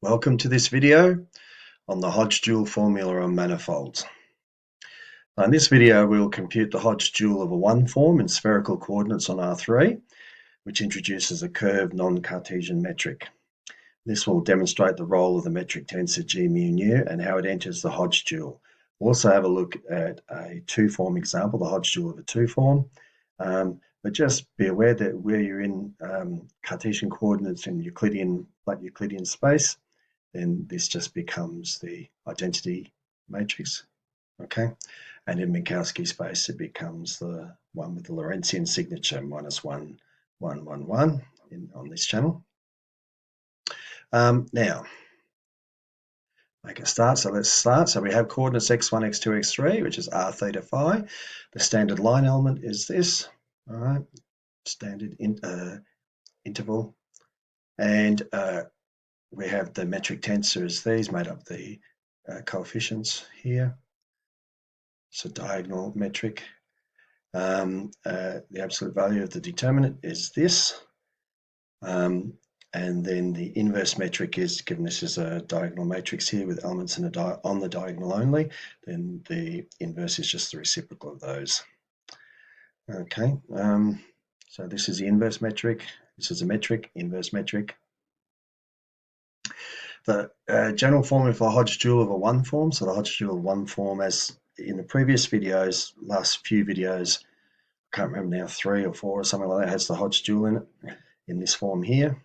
Welcome to this video on the Hodge dual formula on manifolds. In this video, we'll compute the Hodge dual of a one form in spherical coordinates on R3, which introduces a curved non-Cartesian metric. This will demonstrate the role of the metric tensor G mu nu and how it enters the Hodge dual. We'll also have a look at a two-form example, the Hodge dual of a two-form. But just be aware that where you're in Cartesian coordinates in flat Euclidean space, then this just becomes the identity matrix, okay? And in Minkowski space, it becomes the one with the Lorentzian signature, -1, 1, 1, 1 on this channel. Now, make a start. So let's start. So we have coordinates x1, x2, x3, which is r theta phi. The standard line element is this, all right? Standard interval. And we have the metric tensor as these, made up the coefficients here. So diagonal metric. The absolute value of the determinant is this. And then the inverse metric is, given this is a diagonal matrix here with elements on the diagonal only, then the inverse is just the reciprocal of those. Okay, so this is the inverse metric. This is a metric, inverse metric. The general formula for Hodge dual of a one form. So the Hodge dual of one form, as in the previous videos, last few videos, I can't remember now, 3 or 4 or something like that, has the Hodge dual in it, in this form here.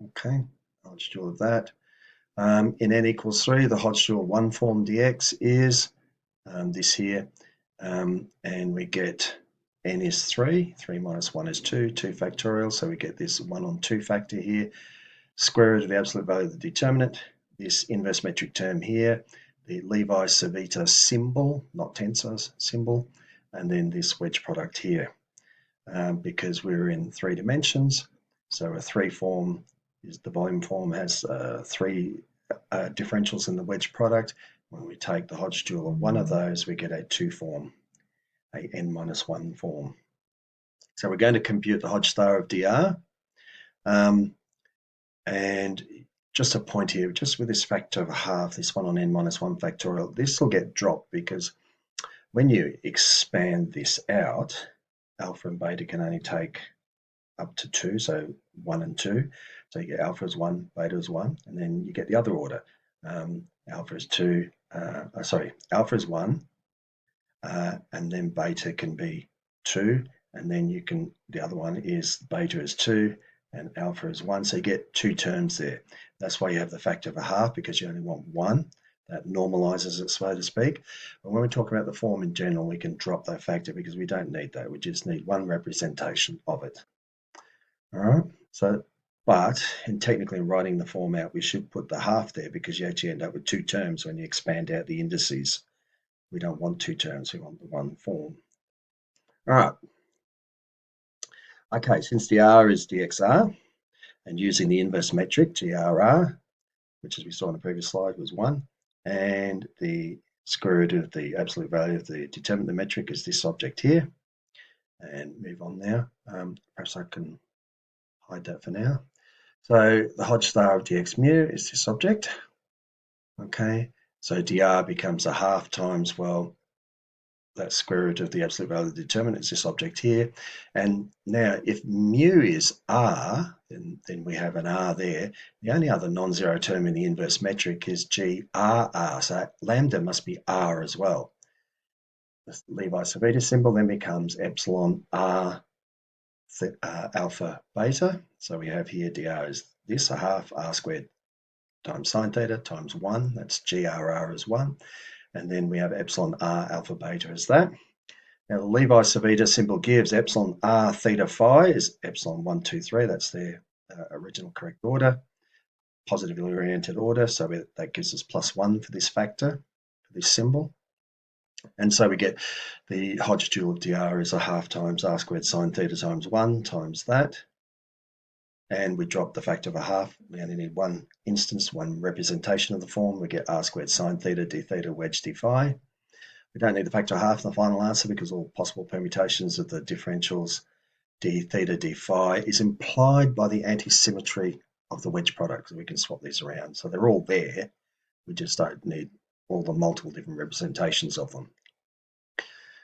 Okay, Hodge dual of that. In n equals 3, the Hodge dual of one form dx is this here, and we get n is 3, 3 minus 1 is 2, 2 factorial, so we get this 1 on 2 factor here, square root of the absolute value of the determinant, this inverse metric term here, the Levi-Civita symbol, not tensors, symbol, and then this wedge product here. Because we're in 3 dimensions, so a 3 form is the volume form has 3 differentials in the wedge product. When we take the Hodge dual of one of those, we get a 2 form, a n-1 form. So we're going to compute the Hodge star of dr. And just a point here, just with this factor of a half, this one on n-1 factorial, this will get dropped because when you expand this out, alpha and beta can only take up to 2, so 1 and 2. So you get alpha is 1, beta is 1, and then you get the other order. Alpha is 2, alpha is 1, and then beta can be 2, and then you can, the other one is beta is 2, and alpha is 1, so you get 2 terms there. That's why you have the factor of a half, because you only want 1. That normalizes it, so to speak. But when we talk about the form in general, we can drop that factor because we don't need that. We just need one representation of it. All right, so, but technically in writing the form out, we should put the half there because you actually end up with 2 terms when you expand out the indices. We don't want 2 terms, we want the one form. All right. Okay, since the r is dxr, and using the inverse metric, grr, which as we saw in the previous slide was 1, and the square root of the absolute value of the determinant metric is this object here, and move on now. Perhaps I can hide that for now. So the Hodge star of dx mu is this object. Okay, so dr becomes a half times, well, that square root of the absolute value of the determinant is this object here. And now if mu is r, then we have an r there. The only other non-zero term in the inverse metric is grr, so lambda must be r as well. The Levi-Civita symbol then becomes epsilon r alpha beta. So we have here dr is this, a half r squared times sine theta times 1, that's grr is 1. And then we have epsilon r alpha beta as that. Now the Levi-Civita symbol gives epsilon r theta phi is epsilon 1, 2, 3. That's their original correct order, positively oriented order. So that gives us +1 for this factor, for this symbol. And so we get the Hodge dual of dr is a half times r squared sine theta times 1 times that. And we drop the factor of a half. We only need one instance, one representation of the form. We get r squared sine theta d theta wedge d phi. We don't need the factor of half in the final answer because all possible permutations of the differentials d theta d phi is implied by the antisymmetry of the wedge product, so we can swap these around. So they're all there. We just don't need all the multiple different representations of them.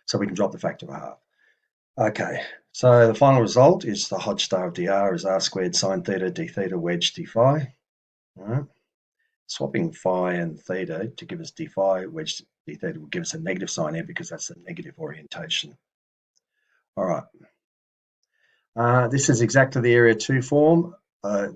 So we can drop the factor by half. Okay, so the final result is the Hodge star of dr is r squared sine theta d theta wedge d phi. All right. Swapping phi and theta to give us d phi wedge d theta will give us a negative sign here because that's the negative orientation. All right. This is exactly the area form, on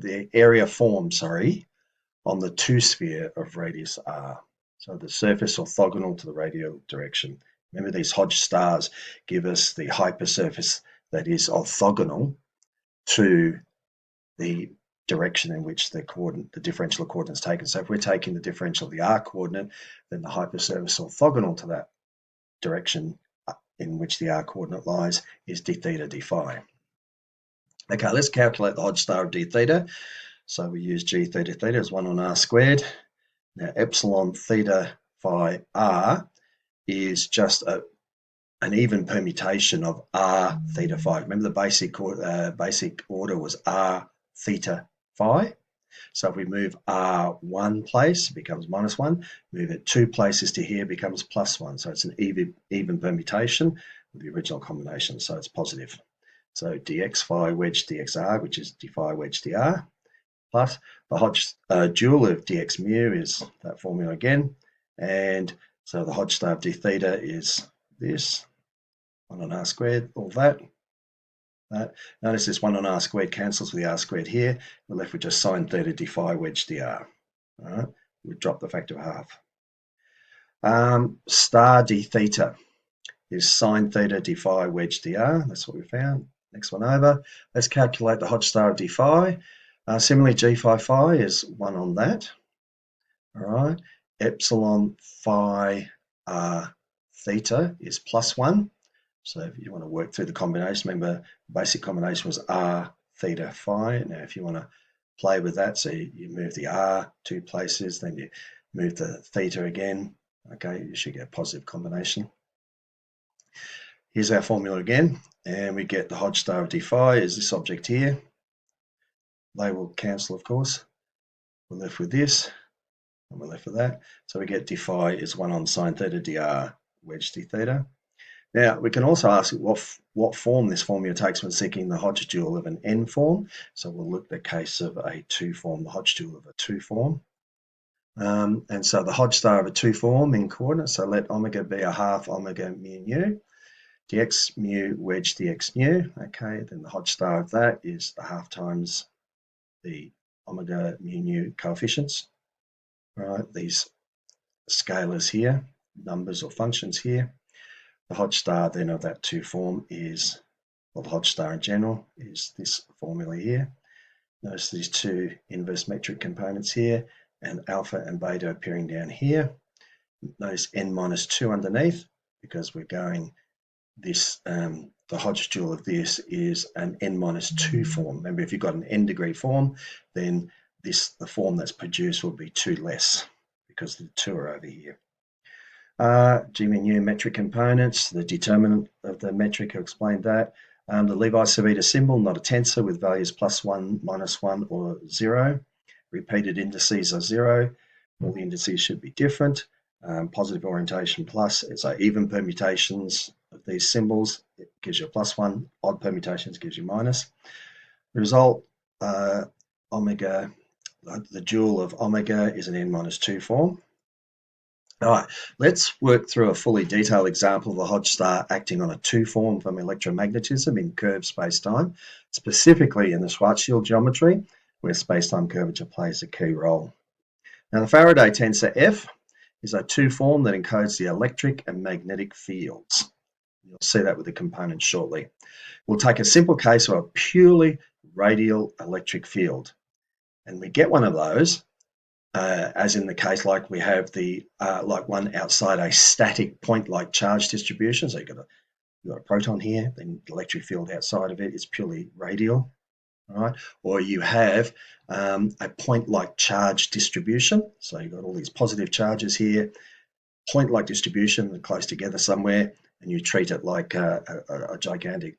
the two sphere of radius r. So the surface orthogonal to the radial direction. Remember, these Hodge stars give us the hypersurface that is orthogonal to the direction in which the differential of coordinates taken. So if we're taking the differential of the r coordinate, then the hypersurface orthogonal to that direction in which the r coordinate lies is d theta d phi. Okay, let's calculate the Hodge star of d theta. So we use g theta theta as 1 on r squared. Now epsilon theta phi r is just an even permutation of r theta phi. Remember the basic order was r theta phi. So if we move r one place, it becomes -1. Move it 2 places to here, becomes +1. So it's an even permutation with the original combination. So it's positive. So dx phi wedge dxr, which is d phi wedge dr, plus the Hodge dual of dx mu is that formula again. And so the Hodge star of d theta is this, 1 on r squared, all that. Notice this 1 on r squared cancels with the r squared here. We're left with just sine theta d phi wedge dr. All right, we drop the factor of half. Star d theta is sine theta d phi wedge dr. That's what we found. Next one over. Let's calculate the Hodge star of d phi. Similarly, g phi is 1 on that. All right. Epsilon phi theta is +1. So if you want to work through the combination, remember the basic combination was r theta phi. Now if you want to play with that, so you move the r 2 places, then you move the theta again. Okay, you should get a positive combination. Here's our formula again, and we get the Hodge star of d phi is this object here. They will cancel, of course. We're left with this, and we're left with that. So we get d phi is 1 on sine theta dr wedge d theta. Now, we can also ask what form this formula takes when seeking the Hodge dual of an n form. So we'll look at the case of a 2 form, the Hodge dual of a 2 form. And so the Hodge star of a 2 form in coordinates, so let omega be a half omega mu nu, dx mu wedge dx mu. Okay, then the Hodge star of that is the half times the omega mu nu coefficients. All right, these scalars here, numbers or functions here. The Hodge star then of that 2 form is, well, the Hodge star in general is this formula here. Notice these 2 inverse metric components here, and alpha and beta appearing down here. Notice n-2 underneath, because we're going this, the Hodge dual of this is an n-2 form. Remember, if you've got an n-degree form, then the form that's produced will be 2 less, because the 2 are over here. G mu metric components, the determinant of the metric, I explained that. The Levi-Civita symbol, not a tensor, with values +1, -1, or 0. Repeated indices are 0. All the indices should be different. Positive orientation plus, so even permutations of these symbols, it gives you a +1. Odd permutations gives you minus. The result, omega, the dual of omega is an n-2 form. All right, let's work through a fully detailed example of the Hodge star acting on a 2 form from electromagnetism in curved spacetime, specifically in the Schwarzschild geometry, where spacetime curvature plays a key role. Now, the Faraday tensor F is a 2 form that encodes the electric and magnetic fields. You'll see that with the components shortly. We'll take a simple case of a purely radial electric field, and we get one of those. As in the case like we have the like one outside a static point-like charge distribution. So you've got a proton here, then the electric field outside of it is purely radial, all right? Or you have a point-like charge distribution. So you've got all these positive charges here, point-like distribution, they're close together somewhere, and you treat it like a gigantic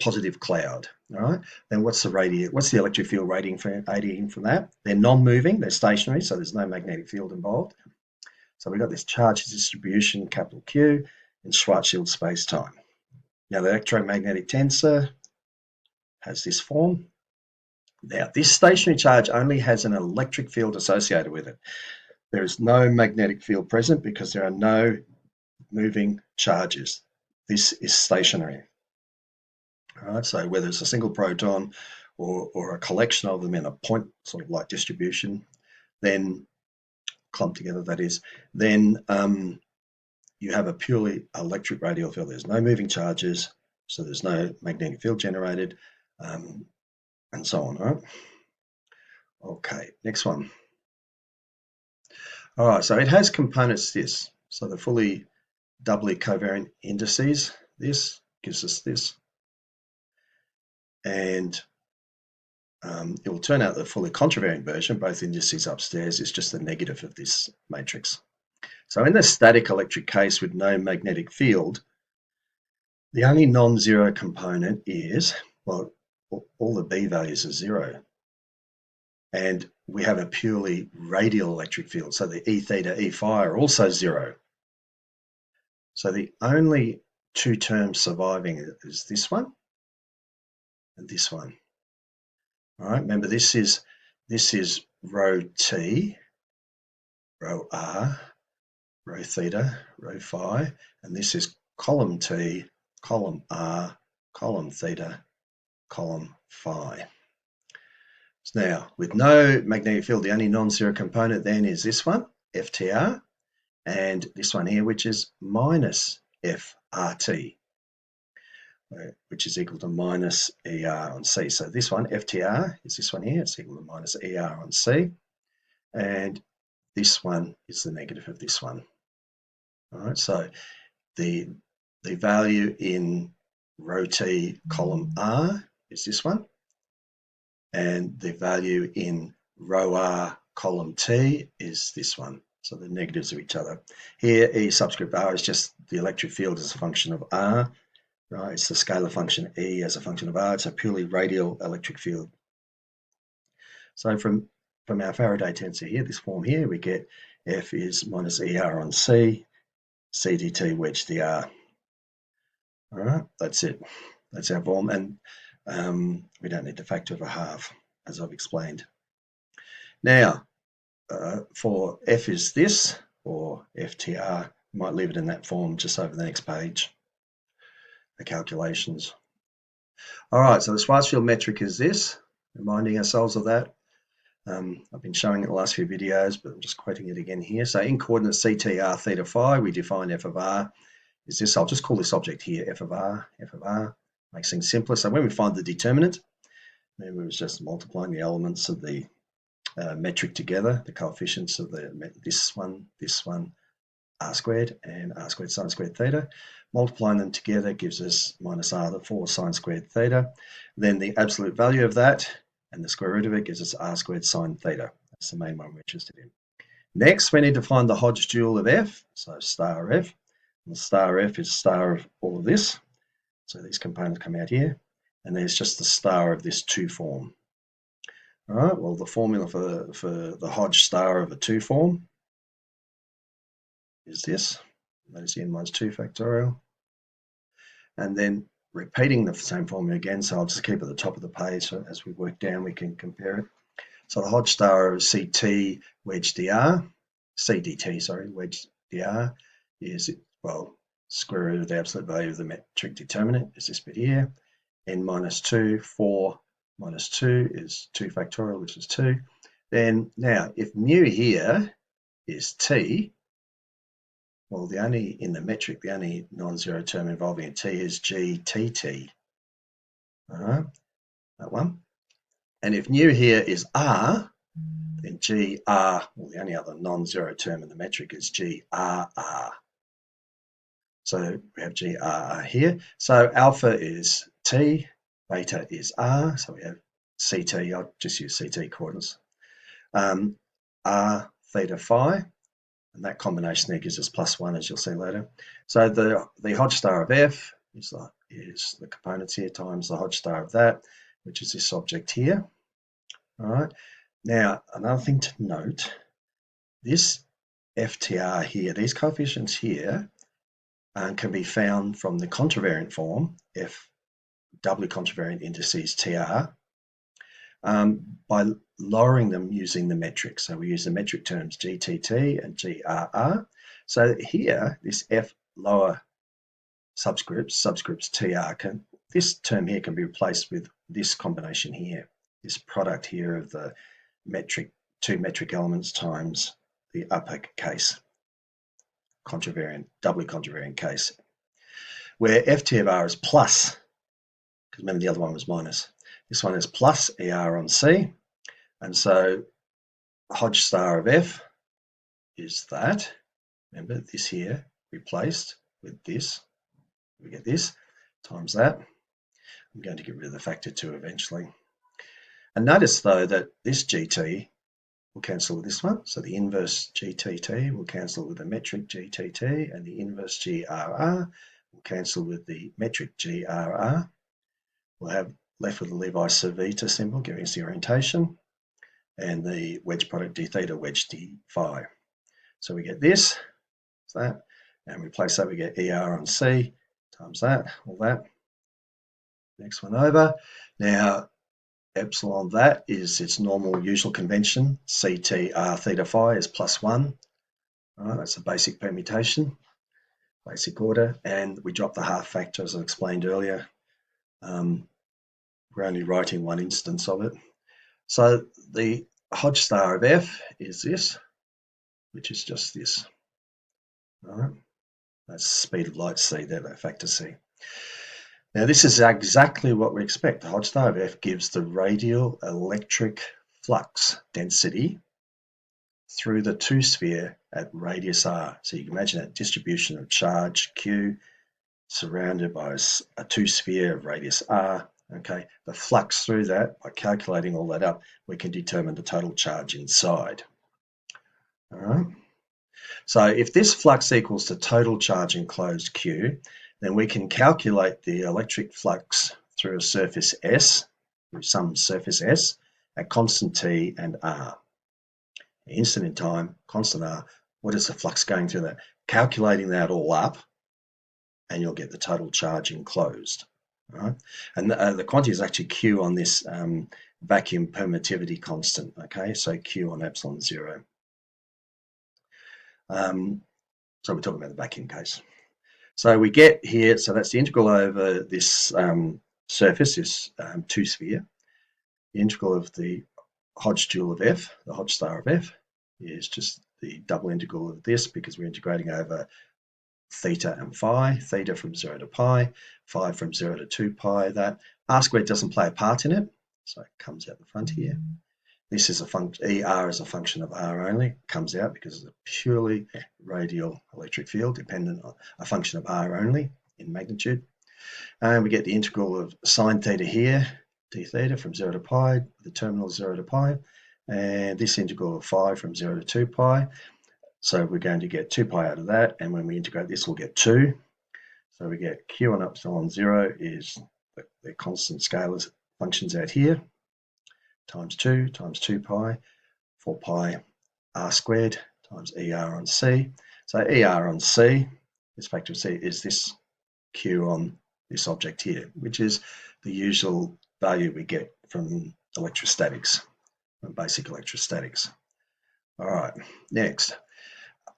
positive cloud, All right. Then what's the electric field radiating from that? They're non-moving, they're stationary, so there's no magnetic field involved. So we've got this charge distribution, capital Q, in Schwarzschild space-time. Now the electromagnetic tensor has this form. Now this stationary charge only has an electric field associated with it. There is no magnetic field present because there are no moving charges. This is stationary. All right, so whether it's a single proton or a collection of them in a point sort of like distribution, then clumped together, that is, then you have a purely electric radial field. There's no moving charges, so there's no magnetic field generated, and so on. All right. Okay, next one. All right, so it has components this. So the fully doubly covariant indices, this gives us this. And it will turn out the fully contravariant version, both indices upstairs, is just the negative of this matrix. So in the static electric case with no magnetic field, the only non-zero component is, well, all the B values are 0. And we have a purely radial electric field. So the E theta, E phi are also 0. So the only two terms surviving is this one and this one. All right, remember this is rho T, rho R, rho theta, rho phi, and this is column T, column R, column theta, column phi. So now, with no magnetic field, the only non-zero component then is this one, FTR, and this one here, which is minus FRT, which is equal to minus ER on C. So this one, FTR, is this one here. It's equal to minus ER on C. And this one is the negative of this one. All right, so the value in rho T column R is this one. And the value in rho R column T is this one. So the negatives of each other. Here, E subscript R is just the electric field as a function of R. Right? It's the scalar function E as a function of R. It's a purely radial electric field. So from our Faraday tensor here, this form here, we get F is minus ER on C, C dt wedge dr. All right, that's it. That's our form. And we don't need the factor of a half, as I've explained. Now, for F is this, or FTR, you might leave it in that form just over the next page, the calculations. All right, so the Schwarzschild metric is this, reminding ourselves of that. I've been showing it the last few videos, but I'm just quoting it again here. So in coordinates CT, R, theta, phi, we define F of R is this. I'll just call this object here F of R, makes things simpler. So when we find the determinant, then we was just multiplying the elements of the metric together, the coefficients of this one, R squared, and R squared sine squared theta. Multiplying them together gives us minus R, the 4 sine squared theta. Then the absolute value of that and the square root of it gives us R squared sine theta. That's the main one we're interested in. Next, we need to find the Hodge dual of F, so star F. And the star F is star of all of this. So these components come out here. And there's just the star of this 2 form. All right, well, the formula for the Hodge star of a 2 form is this. That is n minus 2 factorial. And then repeating the same formula again, so I'll just keep it at the top of the page, so as we work down we can compare it. So the Hodge star of CT wedge dr, CDT, sorry, wedge dr is, well, square root of the absolute value of the metric determinant is this bit here. N minus 2, 4 minus 2 is 2 factorial, which is 2. Then now, if mu here is t, well, in the metric, the only non-zero term involving a t is GTT. All right, that one. And if nu here is r, then GR, well, the only other non-zero term in the metric is GRR. So we have GRR here. So alpha is t, beta is r, so we have CT, I'll just use CT coordinates. R theta phi, and that combination there gives us +1, as you'll see later. So the Hodge star of F is the components here times the Hodge star of that. which is this object here. All right. Now, another thing to note, this FTR here, these coefficients here, can be found from the contravariant form, F doubly contravariant indices TR, by lowering them using the metric. So we use the metric terms GTT and GRR. So here, this F lower subscripts TR, this term here can be replaced with this combination here, this product here of the two metric elements times the uppercase contravariant, doubly contravariant case, where FT of R is plus, because remember the other one was minus. This one is plus ER on C, and so Hodge star of F is that. Remember this here replaced with this. We get this times that. I'm going to get rid of the factor 2 eventually. And notice though that this GT will cancel with this one. So the inverse GTT will cancel with the metric GTT, and the inverse GRR will cancel with the metric GRR. We'll have left with the Levi-Civita symbol giving us the orientation, and the wedge product d theta, wedge d phi. So we get this, that, and replace that, we get ER on C times that, all that. Next one over. Now, epsilon that is its normal usual convention. CT R theta phi is +1. All right, that's a basic permutation, basic order, and we drop the half factor as I explained earlier. We're only writing one instance of it. So the Hodge star of F is this, which is just this. All right, that's speed of light C there, that factor C. Now this is exactly what we expect. The Hodge star of F gives the radial electric flux density through the two-sphere at radius r. So you can imagine that distribution of charge Q surrounded by a two-sphere of radius r. Okay, the flux through that, by calculating all that up, we can determine the total charge inside. All right. So if this flux equals the total charge enclosed Q, then we can calculate the electric flux through a surface S, through some surface S, at constant T and R. Instant in time, constant R, what is the flux going through that? Calculating that all up, and you'll get the total charge enclosed. All right? And the quantity is actually Q on this vacuum permittivity constant, okay? So Q on epsilon 0. So we're talking about the vacuum case. So we get here, so that's the integral over this surface, this two-sphere. The integral of the Hodge dual of F, the Hodge star of F, is just the double integral of this because we're integrating over theta and phi, theta from 0 to pi, phi from 0 to 2 pi. That r squared doesn't play a part in it, so it comes out the front here. This is a function, ER is a function of R only, it comes out because it's a purely radial electric field dependent on a function of R only in magnitude. And we get the integral of sine theta here, d theta from 0 to pi, the terminal 0 to pi, and this integral of phi from 0 to 2 pi. So we're going to get 2 pi out of that, and when we integrate this, we'll get 2. So we get Q on epsilon 0 is the constant scalar functions out here, times 2 pi, 4 pi r squared times ER on C. So ER on C, this factor of C, is this Q on this object here, which is the usual value we get from electrostatics, from basic electrostatics. All right, next.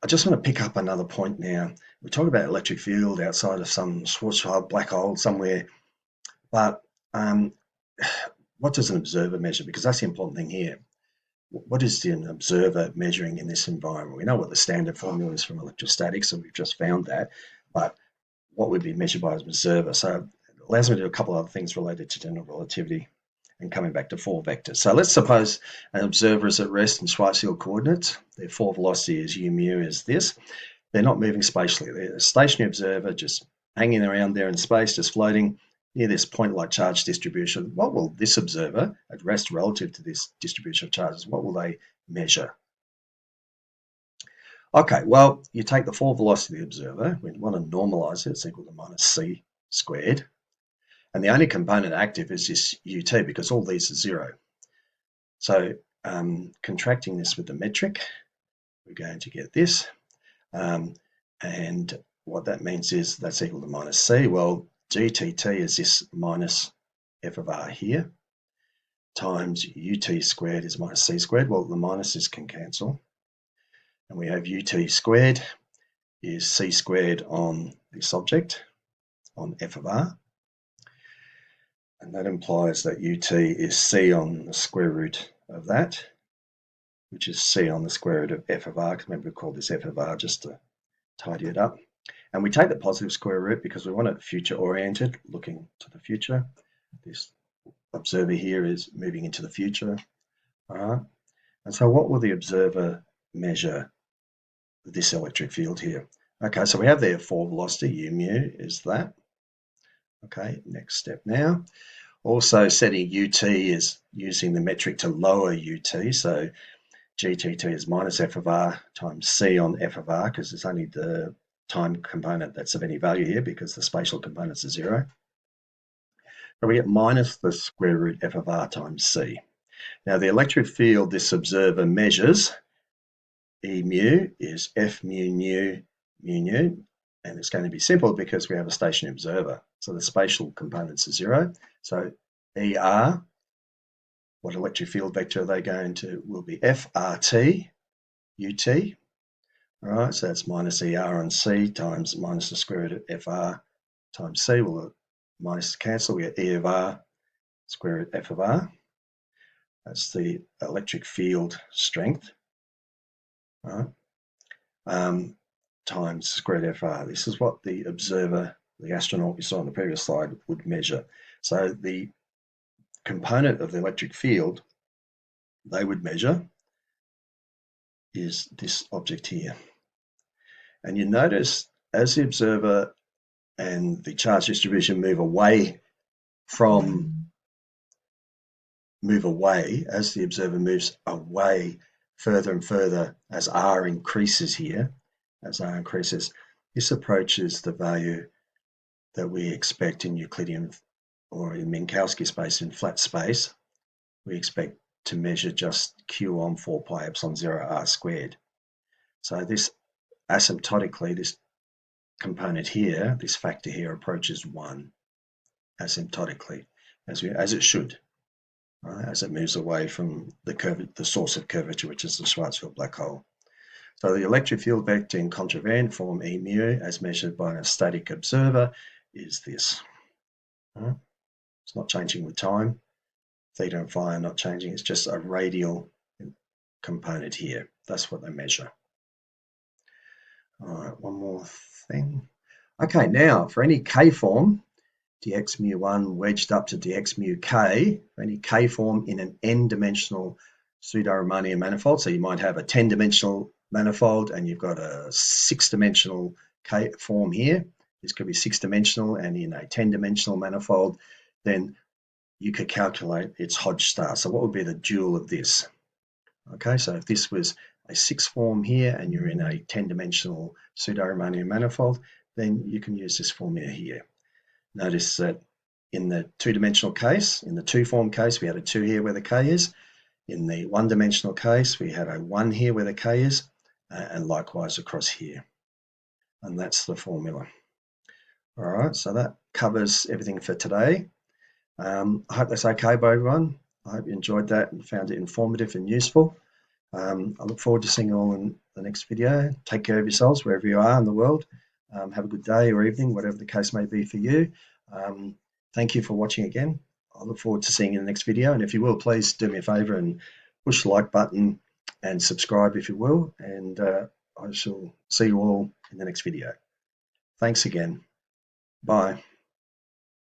I just want to pick up another point now. We talk about electric field outside of some Schwarzschild black hole somewhere, but what does an observer measure? Because that's the important thing here. What is an observer measuring in this environment? We know what the standard formula is from electrostatics, and we've just found that, but what would be measured by an observer? So it allows me to do a couple of other things related to general relativity and coming back to 4 vectors. So let's suppose an observer is at rest in Schwarzschild coordinates. Their 4 velocity is u mu is this. They're not moving spatially. They're a stationary observer just hanging around there in space, just floating near this point-like charge distribution. What will this observer at rest relative to this distribution of charges, what will they measure? Okay, well, you take the 4 velocity of the observer. We want to normalize it. It's equal to minus c squared. And the only component active is this ut, because all these are 0. So contracting this with the metric, we're going to get this. And what that means is that's equal to minus c. Well, gtt is this minus f of r here, times ut squared is minus c squared. Well, the minuses can cancel. And we have ut squared is c squared on this object, on f of r. And that implies that ut is c on the square root of that, which is c on the square root of f of r. Remember, we call this f of r just to tidy it up. And we take the positive square root because we want it future oriented, looking to the future. This observer here is moving into the future. All right. And so what will the observer measure this electric field here? Okay, so we have there forward velocity, u mu is that. Okay, next step now. Also setting ut is using the metric to lower ut. So gtt is minus f of r times c on f of r, because it's only the time component that's of any value here because the spatial components are 0. So we get minus the square root f of r times c. Now the electric field this observer measures, E mu, is F mu nu mu nu, and it's going to be simple because we have a stationary observer. So the spatial components are 0. So ER, what electric field vector are they going to? Will be FRT UT. All right, so that's minus ER on C times minus the square root of FR times C. Well, minus cancel, we get E of R square root F of R. That's the electric field strength. All right. Times square root FR. This is what the observer, the astronaut we saw on the previous slide, would measure. So the component of the electric field they would measure is this object here. And you notice as the observer and the charge distribution move away, as the observer moves away further and further as R increases here, this approaches the value that we expect in Euclidean or in Minkowski space, in flat space. We expect to measure just q on 4 pi epsilon 0 r squared. So this asymptotically, this component here, this factor here, approaches 1 asymptotically, as it should, as it moves away from the source of curvature, which is the Schwarzschild black hole. So the electric field vector in contravariant form E mu, as measured by a static observer, is this. It's not changing with time. Theta and phi are not changing. It's just a radial component here. That's what they measure. All right, one more thing. Okay, now for any k form, dx mu1 wedged up to dx mu k, for any k form in an n-dimensional pseudo-Riemannian manifold, so you might have a 10-dimensional manifold and you've got a 6-dimensional k form here. This could be 6-dimensional, and in a 10-dimensional manifold, then you could calculate its Hodge star. So what would be the dual of this? Okay, so if this was a 6 form here and you're in a 10-dimensional pseudo-Riemannian manifold, then you can use this formula here. Notice that in the 2-dimensional case, in the 2-form case, we had a 2 here where the k is. In the 1-dimensional case, we had a 1 here where the k is, and likewise across here. And that's the formula. All right, so that covers everything for today. I hope that's okay by everyone. I hope you enjoyed that and found it informative and useful. I look forward to seeing you all in the next video. Take care of yourselves wherever you are in the world. Have a good day or evening, whatever the case may be for you. Thank you for watching again. I look forward to seeing you in the next video. And if you will, please do me a favor and push the like button and subscribe if you will. And I shall see you all in the next video. Thanks again. Bye.